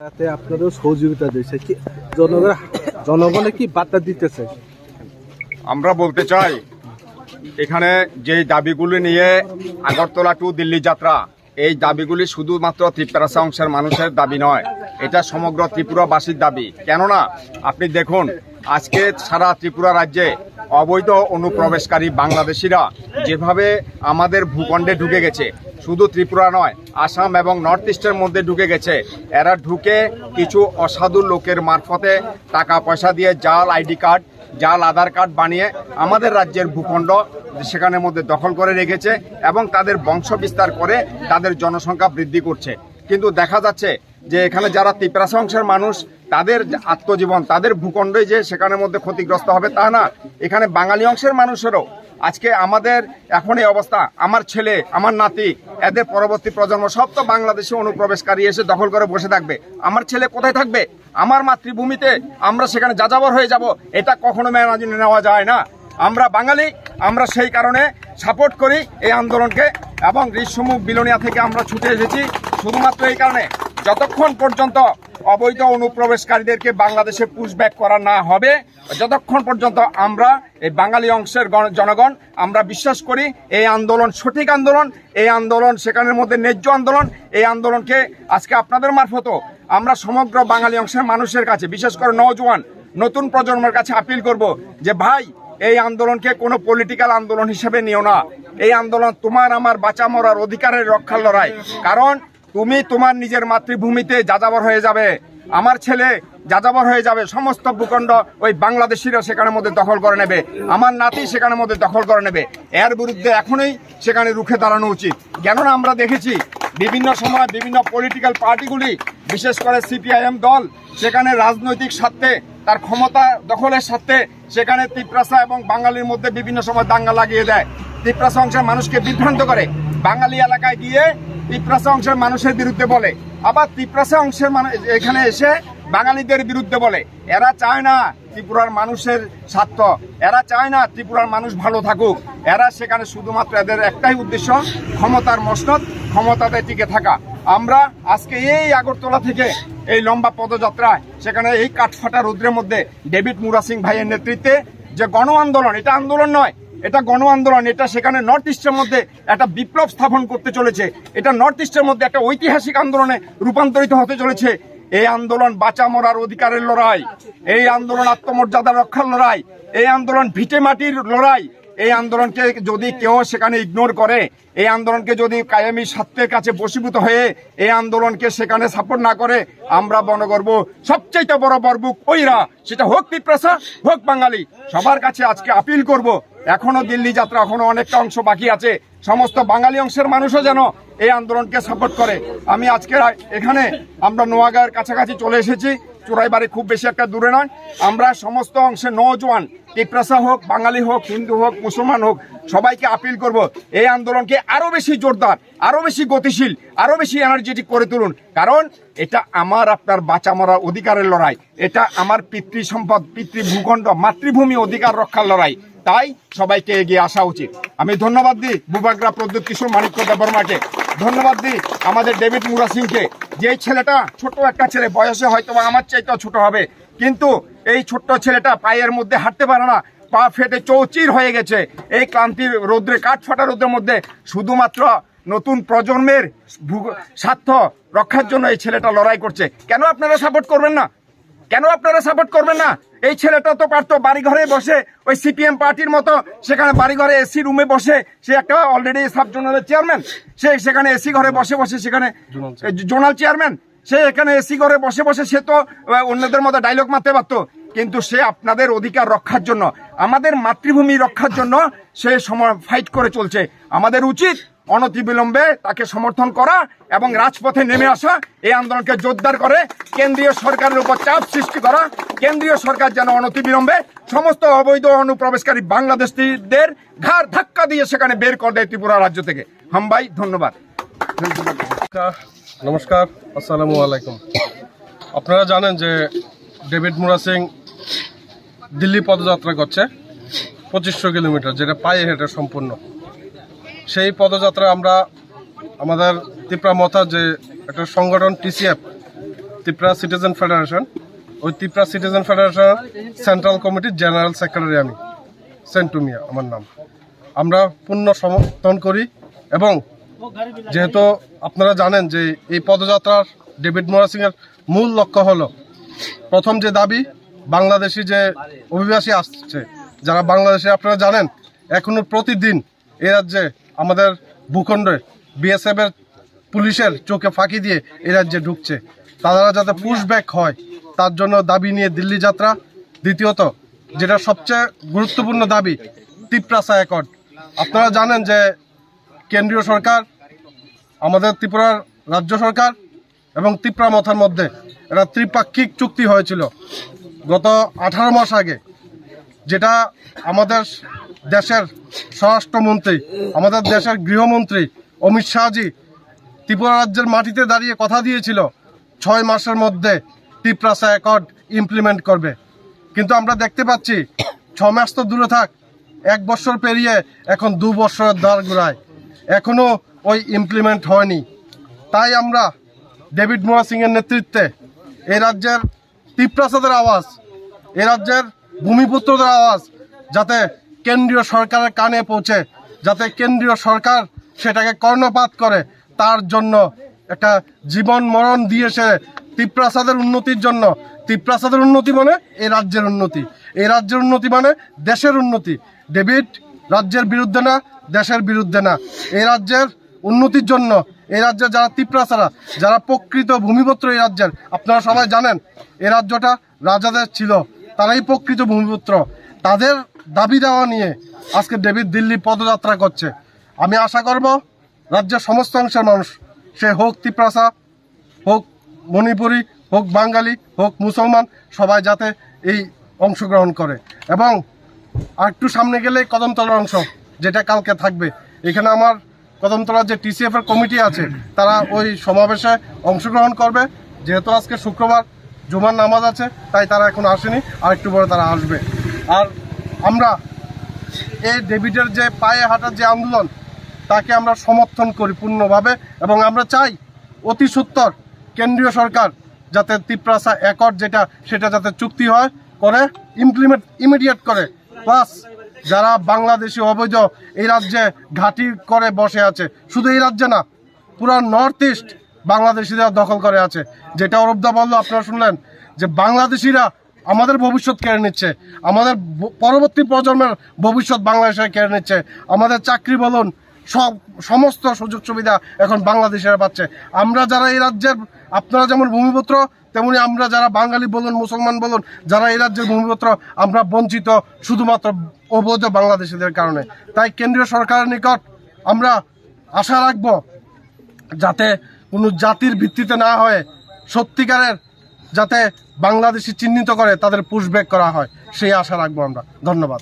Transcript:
তাতে আপনারও সহযোগিতা দিয়েছে কি জনগণে কি বার্তা দিতেছে? আমরা বলতে চাই এখানে যে দাবিগুলি নিয়ে আগরতলা টু দিল্লি যাত্রা, এই দাবিগুলি শুধুমাত্র ত্রিপুরা অংশের মানুষের দাবি নয়, এটা সমগ্র ত্রিপুরাবাসীর দাবি। কেননা আপনি দেখুন, আজকে সারা ত্রিপুরা রাজ্যে অবৈধ অনুপ্রবেশকারী বাংলাদেশিরা যেভাবে আমাদের ভূখণ্ডে ঢুকে গেছে, শুধু ত্রিপুরা নয়, আসাম এবং নর্থ ইস্টের মধ্যে ঢুকে গেছে। এরা ঢুকে কিছু অসাধু লোকের মারফতে টাকা পয়সা দিয়ে জাল আইডি কার্ড, জাল আধার কার্ড বানিয়ে আমাদের রাজ্যের ভূখণ্ড সেখানের মধ্যে দখল করে রেখেছে এবং তাদের বংশ বিস্তার করে তাদের জনসংখ্যা বৃদ্ধি করছে। কিন্তু দেখা যাচ্ছে যে এখানে যারা ত্রিপুরা অংশের মানুষ, তাদের আত্মজীবন, তাদের ভূখণ্ডই যে সেখানের মধ্যে ক্ষতিগ্রস্ত হবে তা না, এখানে বাঙালি অংশের মানুষেরও আজকে আমাদের এখন এই অবস্থা। আমার ছেলে, আমার নাতি, এদের পরবর্তী প্রজন্ম সব তো বাংলাদেশে অনুপ্রবেশকারী এসে দখল করে বসে থাকবে। আমার ছেলে কোথায় থাকবে? আমার মাতৃভূমিতে আমরা সেখানে যাযাবর হয়ে যাব, এটা কখনো মেনে নেওয়া যায় না। আমরা বাঙালি, আমরা সেই কারণে সাপোর্ট করি এই আন্দোলনকে এবং ঋষিমুখ বিলোনিয়া থেকে আমরা ছুটে এসেছি শুধুমাত্র এই কারণে, যতক্ষণ পর্যন্ত অবৈধ অনুপ্রবেশকারীদেরকে বাংলাদেশে পুশব্যাক করা না হবে, যতক্ষণ পর্যন্ত আমরা এই বাঙালি অংশের জনগণ আমরা বিশ্বাস করি এই আন্দোলন সঠিক আন্দোলন, এই আন্দোলন সেখানের মধ্যে ন্যায্য আন্দোলন। এই আন্দোলনকে আজকে আপনাদের মারফতও আমরা সমগ্র বাঙালি অংশের মানুষের কাছে, বিশেষ করে নওজোয়ান নতুন প্রজন্মের কাছে আপিল করব যে ভাই, এই আন্দোলনকে কোনো পলিটিক্যাল আন্দোলন হিসেবে নিও না। এই আন্দোলন তোমার আমার বাঁচা মরার অধিকারের রক্ষার লড়াই। কারণ তুমি তোমার নিজের মাতৃভূমিতে যাযাবর হয়ে যাবে, আমার ছেলে যাযাবর হয়ে যাবে, সমস্ত ভূখণ্ড ওই বাংলাদেশিরা সেখানের মধ্যে দখল করে নেবে, আমার নাতি সেখানের মধ্যে দখল করে নেবে। এর বিরুদ্ধে এখনই সেখানে রুখে দাঁড়ানো উচিত। কেননা আমরা দেখেছি বিভিন্ন সময় বিভিন্ন পলিটিক্যাল পার্টিগুলি, বিশেষ করে সিপিআইএম দল, সেখানে রাজনৈতিক স্বার্থে, তার ক্ষমতা দখলের স্বার্থে সেখানে ত্রিপুরা এবং বাঙালির মধ্যে বিভিন্ন সময় দাঙ্গা লাগিয়ে দেয়, ত্রিপুরা অংশের মানুষকে বিভ্রান্ত করে। বাঙালি এলাকায় গিয়ে ত্রিপুরা অংশের মানুষের বিরুদ্ধে বলে, আবার ত্রিপুরা অংশের মানুষ এখানে এসে বাঙালিদের বিরুদ্ধে বলে। এরা চায় না ত্রিপুরার মানুষের স্বার্থ, এরা চায় না ত্রিপুরার মানুষ ভালো থাকুক। এরা সেখানে শুধুমাত্র এদের একটাই উদ্দেশ্য, ক্ষমতার মসনদ, ক্ষমতাতে টিকে থাকা। আমরা আজকে এই আগরতলা থেকে এই লম্বা পদযাত্রায় সেখানে এই কাঠফাটা রৌদ্রের মধ্যে ডেভিড মুরা সিং ভাইয়ের নেতৃত্বে যে গণ আন্দোলন, এটা আন্দোলন নয়, এটা গণ আন্দোলন, এটা সেখানে নর্থ ইস্টের মধ্যে একটা বিপ্লব স্থাপন করতে চলেছে। এটা নর্থ ইস্টের মধ্যে একটা ঐতিহাসিক আন্দোলনে রূপান্তরিত হতে চলেছে। এই আন্দোলন বাঁচা মরার অধিকারের লড়াই, এই আন্দোলন আত্মমর্যাদা রক্ষার লড়াই, এই আন্দোলন ভিটে মাটির লড়াই। এই আন্দোলনকে যদি কেউ সেখানে ইগনোর করে, এই আন্দোলনকে যদি কায়েমি স্বার্থের কাছে বশীভূত হয়ে এই আন্দোলনকে সেখানে সাপোর্ট না করে, আমরা মনে করব সবচাইতে বড় বরবুক ওইরা, সেটা হোক ত্রিপুরা হোক বাঙালি, সবার কাছে আজকে আপিল করব। এখনো দিল্লি যাত্রা, এখনো অনেকটা অংশ বাকি আছে, সমস্ত বাঙালি অংশের মানুষও যেন এই আন্দোলনকে সাপোর্ট করে। আমি আজকে এখানে আমরা নোয়াগাঁয়ের কাছাকাছি চলে এসেছি, চোরাইবাড়ি খুব বেশি একটা দূরে নয়। আমরা সমস্ত অংশে নওজোয়ান, ত্রিপুরা হোক, বাঙালি হোক, হিন্দু হোক, মুসলমান হোক, সবাইকে আপিল করব এই আন্দোলনকে আরো বেশি জোরদার, আরো বেশি গতিশীল, আরো বেশি এনার্জেটিক করে তুলুন। কারণ এটা আমার আপনার বাঁচা মরার অধিকারের লড়াই, এটা আমার পিতৃ সম্পদ, পিতৃ ভূখণ্ড, মাতৃভূমি অধিকার রক্ষার লড়াই। তাই সবাইকে এগিয়ে আসা উচিত। আমি ধন্যবাদ দিই বুবাগ্রা প্রদ্যুৎ কিশোর মানিক্য দেববর্মাকে, ধন্যবাদ দিই আমাদের ডেভিড মুরা সিংকে। যে ছেলেটা ছোট একটা ছেলে, বয়সে হয়তো আমার চাইতেও ছোট হবে, কিন্তু এই ছোট্ট ছেলেটা পায়ের মধ্যে হাঁটতে পারে না, পা ফেটে চৌচির হয়ে গেছে এই ক্লান্তির রৌদ্রে, কাঠ ফাটা রৌদ্রের মধ্যে, শুধুমাত্র নতুন প্রজন্মের স্বার্থ রক্ষার জন্য এই ছেলেটা লড়াই করছে। কেন আপনারা সাপোর্ট করবেন না? কেন আপনারা সাপোর্ট করবেন না? এই ছেলেটা তো পারতো বাড়ি ঘরে বসে ওই সিপিএম পার্টির মতো সেখানে বাড়ি ঘরে এসি রুমে বসে, সে একটা অলরেডি সাব জোনালের চেয়ারম্যান, সে সেখানে এসি ঘরে বসে বসে, সেখানে জোনাল চেয়ারম্যান, সে এখানে এসি ঘরে বসে বসে সে তো অন্যদের মতো ডায়লগ মারতে পারতো। কিন্তু সে আপনাদের অধিকার রক্ষার জন্য, আমাদের মাতৃভূমি রক্ষার জন্য সে সময় ফাইট করে চলছে। আমাদের উচিত অনতিবিলম্বে তাকে সমর্থন করা এবং রাজপথে নেমে আসা, এই আন্দোলনকে জোরদার করে কেন্দ্রীয় সরকারের উপর চাপ সৃষ্টি করা। কেন্দ্রীয় সরকার যেন অনতিবিলম্বে সমস্ত অবৈধ অনুপ্রবেশকারী বাংলাদেশিদের ঘাড় ধাক্কা দিয়ে সেখানে বের করে দেয় ত্রিপুরা রাজ্য থেকে। হামবাই, ধন্যবাদ। নমস্কার, আসসালামু আলাইকুম। আপনারা জানেন যে ডেভিড মুরা সিং দিল্লি পদযাত্রা করছে 2500 কিলোমিটার, যেটা পায়ে হেঁটে সম্পূর্ণ। সেই পদযাত্রা আমরা আমাদের ত্রিপুরা মথা যে একটা সংগঠন TCF, ত্রিপুরা সিটিজেন ফেডারেশন। ওই ত্রিপুরা সিটিজেন ফেডারেশন সেন্ট্রাল কমিটির জেনারেল সেক্রেটারি আমি, সেন্টু মিয়া আমার নাম। আমরা পূর্ণ সমর্থন করি এবং যেহেতু আপনারা জানেন যে এই পদযাত্রার ডেভিড মোরা সিং এর মূল লক্ষ্য হলো, প্রথম যে দাবি, বাংলাদেশি যে অভিবাসী আসছে যারা বাংলাদেশে, আপনারা জানেন এখনো প্রতিদিন এই রাজ্যে আমাদের ভূখণ্ডে বিএসএফ এর পুলিশের চোখে ফাঁকি দিয়ে এই রাজ্যে ঢুকছে, তারা যাতে পুশব্যাক হয় তার জন্য দাবি নিয়ে দিল্লি যাত্রা। দ্বিতীয়ত যেটা সবচেয়ে গুরুত্বপূর্ণ দাবি, ত্রিপ্রাসা অ্যাকর্ড। আপনারা জানেন যে কেন্দ্রীয় সরকার, আমাদের ত্রিপুরার রাজ্য সরকার এবং ত্রিপুরা মথার মধ্যে একটা ত্রিপাক্ষিক চুক্তি হয়েছিল গত 18 মাস আগে, যেটা আমাদের দেশের স্বরাষ্ট্রমন্ত্রী, আমাদের দেশের গৃহমন্ত্রী অমিত শাহজি ত্রিপুরা রাজ্যের মাটিতে দাঁড়িয়ে কথা দিয়েছিল 6 মাসের মধ্যে ত্রিপ্রাসা অ্যাকর্ড ইমপ্লিমেন্ট করবে। কিন্তু আমরা দেখতে পাচ্ছি 6 মাস তো দূরে থাক, 1 বছর পেরিয়ে এখন 2 বছরের দ্বার ঘুরায়, এখনো ওই ইমপ্লিমেন্ট হয়নি। তাই আমরা ডেভিড মোরা সিং এর নেতৃত্বে এই রাজ্যের ত্রিপ্রাসাদের আওয়াজ, এই রাজ্যের ভূমিপুত্রদের আওয়াজ যাতে কেন্দ্রীয় সরকারের কানে পৌঁছে, যাতে কেন্দ্রীয় সরকার সেটাকে কর্ণপাত করে, তার জন্য একটা জীবন মরণ দিয়েছে ত্রিপ্রাসাদের উন্নতির জন্য। ত্রিপ্রাসাদের উন্নতি মানে এই রাজ্যের উন্নতি, এই রাজ্যের উন্নতি মানে দেশের উন্নতি। ডেভিড রাজ্যের বিরুদ্ধে না, দেশের বিরুদ্ধে না, এই রাজ্যের উন্নতির জন্য। এই রাজ্যের যারা ত্রিপ্রাসারা, যারা প্রকৃত ভূমিপুত্র এই রাজ্যের, আপনারা সবাই জানেন এই রাজ্যটা রাজাদের ছিল, তারাই প্রকৃত ভূমিপুত্র। তাদের দাবি দেওয়া নিয়ে আজকে ডেভিড দিল্লি পদযাত্রা করছে। আমি আশা করব রাজ্যের সমস্ত অংশের মানুষ, সে হোক ত্রিপ্রাসা, হোক মণিপুরি, হোক বাঙালি, হোক মুসলমান, সবাই যাতে এই অংশগ্রহণ করে। এবং আরেকটু সামনে গেলে কদমতলার অংশ, যেটা কালকে থাকবে, এখানে আমার কদমতলার যে টিসিএফ এর কমিটি আছে তারা ওই সমাবেশে অংশগ্রহণ করবে। যেহেতু আজকে শুক্রবার জুমার নামাজ আছে, তাই তারা এখন আসেনি, আর একটু পরে তারা আসবে। আর আমরা এই ডেভিডের যে পায়ে হাঁটার যে আন্দোলন, তাকে আমরা সমর্থন করি পূর্ণভাবে, এবং আমরা চাই অতি সত্বর কেন্দ্রীয় সরকার যাতে ত্রিপ্রাসা অ্যাকর্ড যেটা, সেটা যাতে চুক্তি হয়, করে ইমপ্লিমেন্ট ইমিডিয়েট করে। প্লাস যারা বাংলাদেশি অবৈধ এই রাজ্যে ঘাঁটি করে বসে আছে, শুধু এই রাজ্যে না, পুরো নর্থ ইস্ট বাংলাদেশিরা দখল করে আছে। যেটা অরূপদা বললো, আপনারা শুনলেন যে বাংলাদেশিরা আমাদের ভবিষ্যৎ কেড়ে নিচ্ছে, আমাদের পরবর্তী প্রজন্মের ভবিষ্যৎ বাংলাদেশে কেড়ে নিচ্ছে। আমাদের চাকরি বলুন, সমস্ত সুযোগ সুবিধা এখন বাংলাদেশিরা পাচ্ছে। আমরা যারা এই রাজ্যের, আপনারা যেমন ভূমিপুত্র, তেমনি আমরা যারা বাঙালি বলুন, মুসলমান বলুন, যারা এই রাজ্যের ভূমিপুত্র, আমরা বঞ্চিত শুধুমাত্র অবৈধ বাংলাদেশিদের কারণে। তাই কেন্দ্রীয় সরকারের নিকট আমরা আশা রাখব যাতে কোনো জাতির ভিত্তিতে না হয়ে সত্যিকারের যাতে বাংলাদেশি চিহ্নিত করে তাদের পুশব্যাক করা হয়, সেই আশা রাখবো আমরা। ধন্যবাদ।